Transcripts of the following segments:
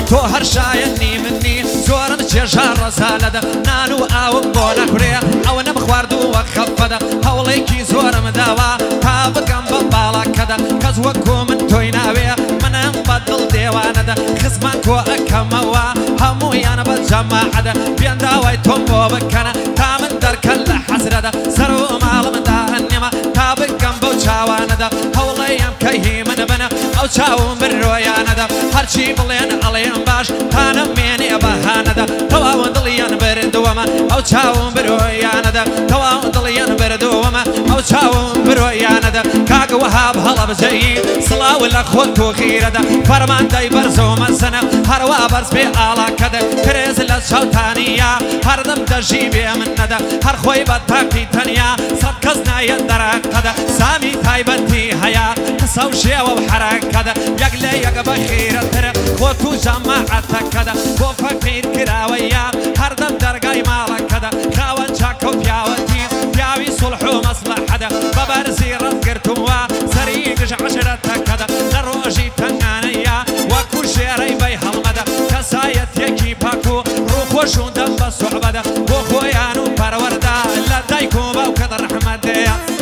تو هر شاینی منی زورم چشار رسالده نانو آوم بونا کریه او نم خواردو و خفده هولی کی زورم دوا تا بکم بالا کده کز وکو من توی ناویه منم بدل دیوانه ده خصمان کو اکموا همو یان بجماعه ده بیان داوی توم بو بکنه تا من در کل حسره ده سرو مالم ده انیما تا بکم بو چاوانه ده هولیم کهی من بنه او چاوم برویانه ده هرچی بلین علیم باش تانا مینی بهانه ده تواو دلیان بردوما او چاوم برویانه ده تواو دلیان بردوما او چاوم برویانه ده کاغ وهاب هلا بجایی صلاو لخوتو خیره ده فرمان دای برزوم سنه هر وابرز بی آلا کده کریز لشوتانیا هر دم دجیبی من نده هر خوی بدتاکی تنیا صد کس ناید درک کده سامی تایبتی هیا کساو شیو و حرک کده یگلی یگ بخیره تره خوتو جماعت کده بو فقیر کراویا هر دم درگای مالا کده خاون چاکو پیاوتی پیاوی صلح و مصلحه ده ببرزی رد گرتوا سریگش عشرت کده لروجی تنانیا وکو شیری بی حلمده کسایت یکی پاکو رو خوشون دم بصعبه ده بو خویانو پرورده لدایکو باو کده رحمت ده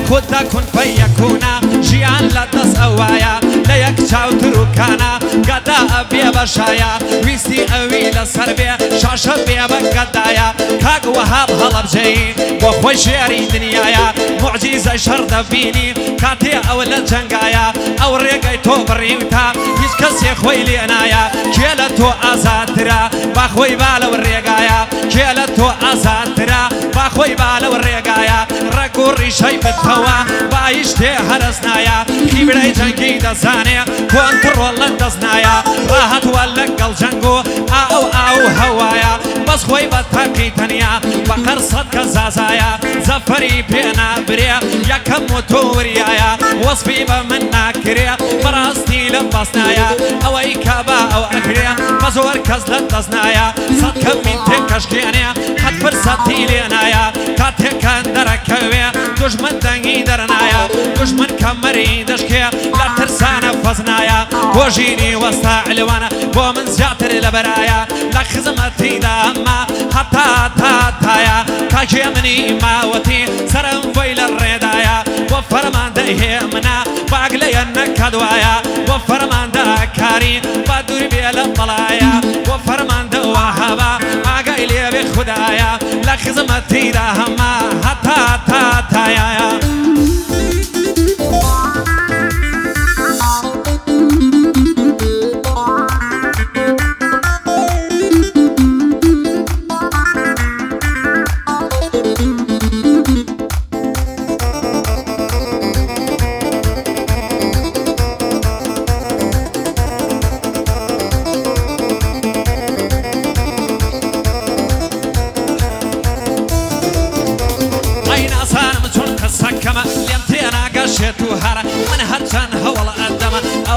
خدا كن فيكونا جيان لا تسوايا لا يكشاو تروكانا قدا أبي بشايا ويستي أوي لسربيا شاشة بيا بقدايا كاق وهاب هلا بجاي وخوي شيري دنيايا معجزة شرد فيني كاتي أول جنقايا أو ريقاي تو بريوتا يسكس يا خوي لي أنايا كيلا تو أزاترا باخوي بالا والريقايا كيلا تو أزاترا باخوي بالا والريقايا رقوري شاي بالتوا بايشتي هرسنايا كيبراي جنقي دزانيا كونترول دزنايا راحت ولقل جنقو أو هوايا بس خوي بتاقي تنيا بقر صدق زازايا زفري بينا بريا يكم متوريايا وصفي بمنا كريا براستي لبسنايا أو أي كابا أو أكريا بزور كزلت دزنايا صدق من تنكشكيانيا حد فرصتي لينايا كاتي كان دركويا دشمن دنگي درنايا دشمن كمري دشكيا لا ترسانا فزنايا وجيني وسط علوانا ومن زياتر لبرايا لا خزمتي داما حتى تايا كاجي مني ماوتي سرم ويل الردايا وفرمان ديه منا باقلي النكدوايا وفرمان دا كاري بدور بيلا طلايا وفرمان دا وهبا عقايلي بخدايا لا خزمتي داما حتى تايا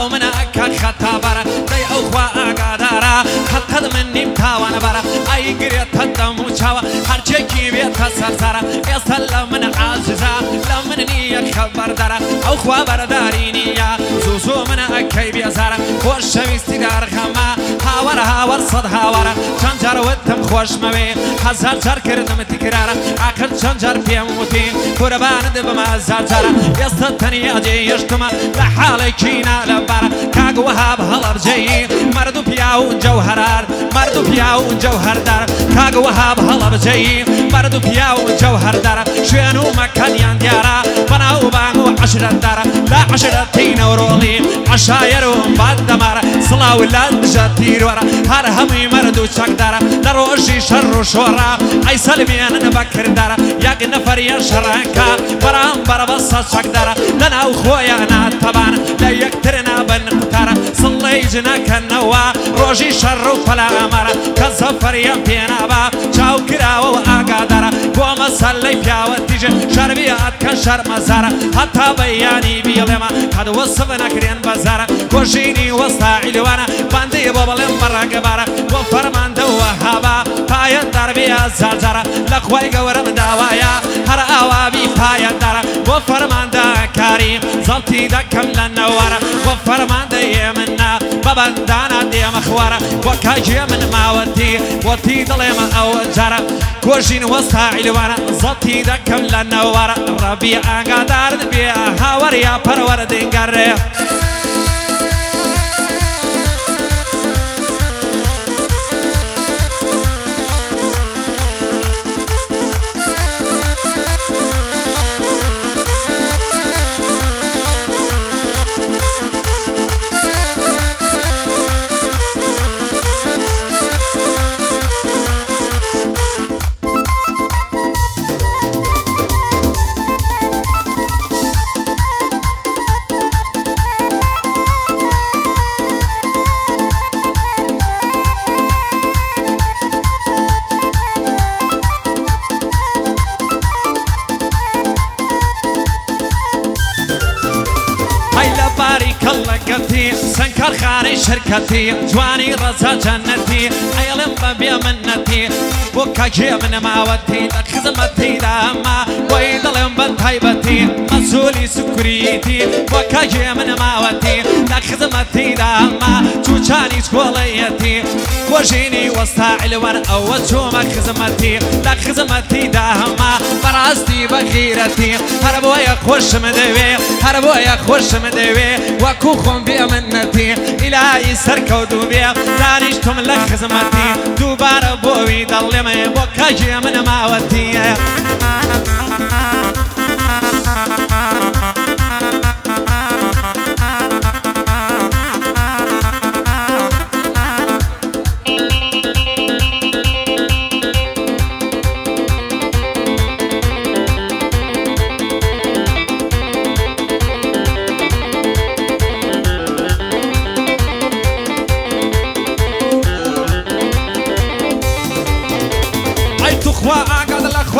چاو من ئەکە خەتابەرە دەی ئەو خوا ئاگادارە هەتەد من نیم تاوانەبەرە ئەی گرێتە دەم و چاوە هەرچێکی بێتە سەرسەرە ئێستا لە من عاجزە لە من نییە خەبەردارە ئەو خوا بەرداری نییە زوو زوو منە ئەکەی بێزارە خۆشەویستی دارخەمە هاوەرە هاوەر سەد هاوەرە چەند جار وتم خۆش مەوێ هەزار جار کردم تکرارە ئاخر چەند جار پێم وتی قوربانت بمە هەزار جارە ئێستا تەنیا جێیشتمە لە حاڵێکی نالەبارە کاک وەهاب هەڵەبجەیی مرد و پیا و جەوهەرار مرد و پیا و جەوهەردار کاک وەهاب هەڵەبجەیی مرد و پیا و جەوهەردارە شوێن و مەکانیان دیارە بەناو بانگ و عەشرەتدارە لا عەشرەتی نەورۆڵی عەشایر و باد دەمارە سڵاو لە دژە تیرۆرە هەر هەمووی مرد و چەکدارە لە ڕۆژی شەڕ و شۆڕە ئەی سەلمێنن بەکردارە یەک نەفەریە شەڕەکە بەرامبەر بە سەد چەکدارە لەناو خۆیان ناتەبان لە یەکترنا بن قوتارە سڵەی جنەکەنەوە ڕۆژی شەڕ و پەلامەرە کە زەفەریە پێنابا چاو کراوە و ئاگادارە بۆ مەسەلەی پیاوە تیژە شەربیات کە شەرمەزارە هەتا بەیانی بیڵێمە قەد وەسف نەکرێن بەزارە کۆژینی وەستا عیلوانە باندی بۆ بڵێم بەڕەگەبارە بۆ فەرماندە و وەهابە پایە دەربیە زارجارە لە خوای گەورەم داوایە هەر ئاوابی پایەدارە بۆ فەرماندە کاری زەڵتی دەکەم لە نەوارە بۆ فەرماندە ئێمنە بە بەندانە دێمە خوارە بۆ کاژێ من ماوەتی وەتی دڵێمە ئەوە جارە کۆژین وەستا عیلوانە زەڵتی دەکەم لە نەوارە ڕەبی ئاگادارت بێ هاوەریا پەروەردگارێ سنكر خاني شركتي جواني رزا جنتي ايلم ببيا منتي بوكا جي من ماوتي لك خدمتي داما ويدلم بنتايبتي مسؤولي سكريتي بوكا جي من ماوتي لك خدمتي داما توشاني سكوليتي وجيني وسطا علوان او وجومك خدمتي لك خدمتي داما براستي بغيرتي هربويا خوش مدوي هربويا خوش مدوي وكو خون بيا منتي إلهي سركودو بيا دانشتم لك خدمتي دوباره بوي ضلمي بوكاجي من ماوتي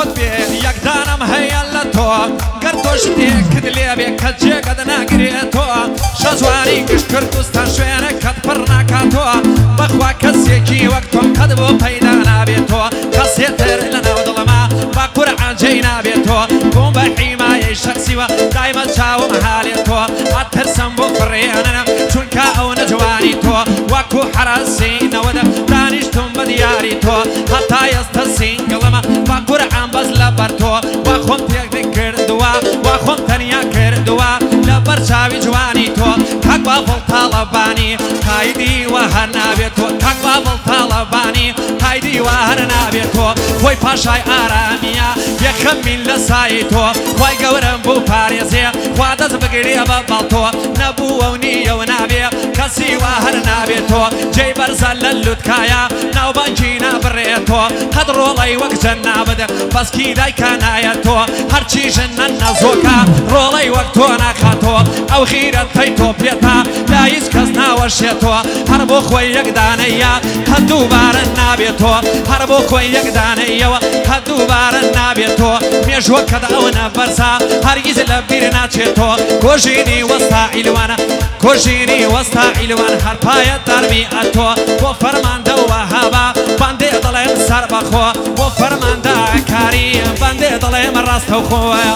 خود بيه يقدانم هيا لتو قرطوش تيكد لي بيك هجي قد ناقريتو شزواني كش كردوستان شوينك قد برناكاتو بخوا كسيكي وقتهم قد بو بيدانا بيتو كسيتر لنا وظلما باقور عجينا بيتو قوم بحيماي شخصي ودايما تشاو محاليتو اترسم بو فرياننا چونكا او نجوانيتو وكو حراسين ودا دانشتم بدياريتو حتى يستسين قلما باقور عم بس لبرتو وخون تيك ذكردوا وخون تنيا كردوا لبرشاوي جوانيتو كاكوا فالطالباني هايدي وهرنا بيتو كاكوا فالطالباني هايدي وهرنا بيتو خوي باشاي آراميا يخمين لسايتو خوي قورم بو باريزي خوادز بقري ببالتو نبو ونية ونابي كسي وهرنا بيتو جي برزل للوتكايا ناو بانجينا بريتو هدرو لي وقجنا بدا بس كيداي كانايتو هرچي جنن نزوكا رولي وقتو ناخاتو او خيرت تيتو بيتا لا يسكز ناو بەشێتەوە هەر بۆ خۆی یەکدانەیە هەردووبارە نابێتەوە هەر بۆ خۆی یەکدانەیەوە هەردووبارە نابێتەوە مێژوە کە ئەوە بەرزا هەرگیز لە بیر ناچێتەوە کۆژینی وەستا عیلوانە کۆژینی وەستا عیلوان هەرپایە دەرمی ئەتۆ بۆ فەرماندە وەهابە بەندێ دەڵێم سەر بەخۆ بۆ فەرماندە کاری بەندێ دەڵێم ڕاستەوخۆیە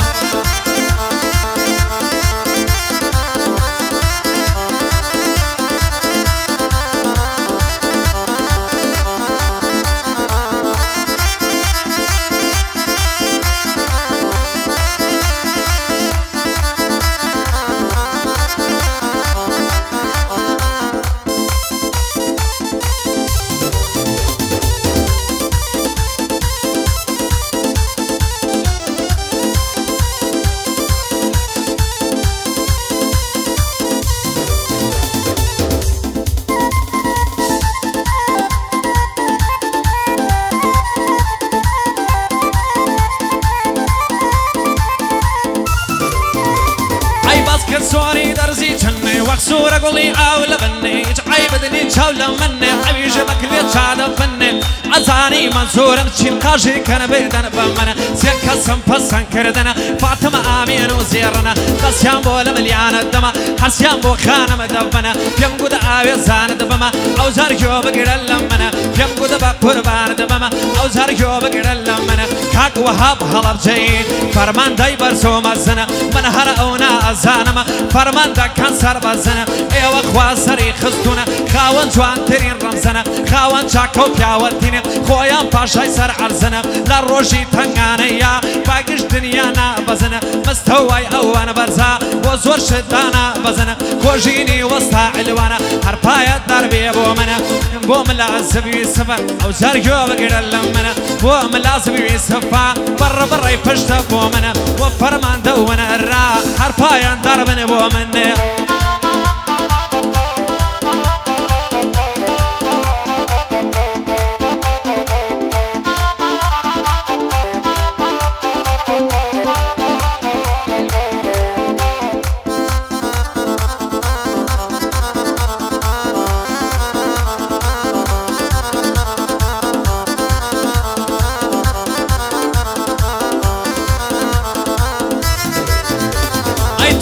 سواري درزي جنة وخسورة قولي أولى بني جعي بدني تشاولة مني عبيش بكلي تشادة فني عزاني منصورة تشيم قاشي كان بيدن بمنا سيكا سنفسن كردنا فاطمة آمين وزيرنا قسيان بولا مليانة دما حسيان بو خانة مدبنا يمقود آوي زاند بما أو زارجو بقر اللمنا يمقود بقربان دبما أو زارجو بقر اللمنا كاك وهاب هلب جين فرمان داي برسو مزنا من هر اونا أزانما فرمان دا كان سر بزنا ايوه خواسري خستونا خاون جوان ترين رمزنا خاون چاكو پیاوتين خويان پاشای سر عرزنا لروشي تنگانيا باقش دنيا نا بزنا مستوي اوان برزا وزور شدانا بزنا خوجيني وسطا علوانا هر پايت دربي بومنا بوملازبي سفا او زرگو بقر اللمنا بوملازبي سفا بر يفشت بومنا وفرمان دونا الرا هر پايان دربن بومنا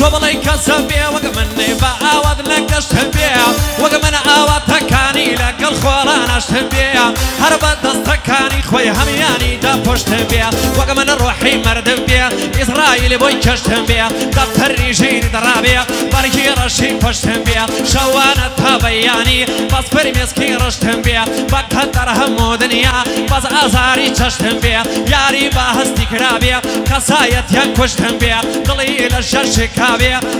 توبلي كسبيا وقمني بأعوض لك اشتبيا وقمن أعوض تكاني لك الخوران اشتبيا هربت دستكاني خوي همياني دا پشتبيا وقمن روحي مردبيا إسرائيل بوي كشتبيا دفتر ريجيني درابيا بركي رشي پشتبيا شوانا تابياني بس برمسكي رشتبيا بكت درهم دنيا بس أزاري چشتبيا ياري باهستي كرابيا كسايت ينكشتبيا دليل الشرشكا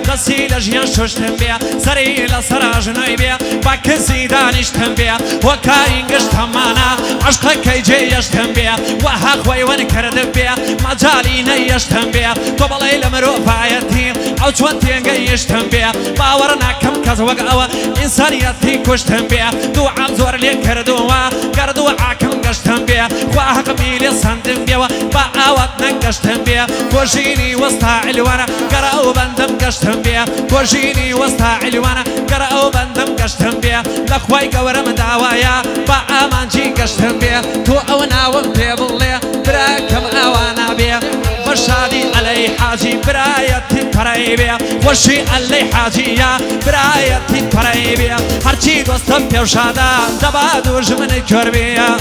دستی لجیان شوشتم بیا سری لسراج نوی بیا با کسی دانشتم بیا و کارینگش تمانا عشق کی جیشتم بیا و حق وی ون کرده بیا مجالی نیشتم بیا تو بلای لمرو فایتیم او چون تینگیشتم بیا باور نکم کز وقعوا انسانیتی کشتم بیا دو عمزور لی کردو و کردو عکم گشتم بیا و حق میلی سندم بیا و با آوات نگشتم بیا وجینی وسط علوانا قرأو بندم قشتم بيا كوجيني وسط علوانا قرأو بندم قشتم بيا لخواي قورم دعوايا بأمان جي قشتم بيا تو أونا ومتي بالله براكم أوانا بيا وشادي علي حاجي برايتي براي بيا وشي علي حاجي يا برايتي براي بيا هرچي دوستم بيا وشادا دبادوش من كربيا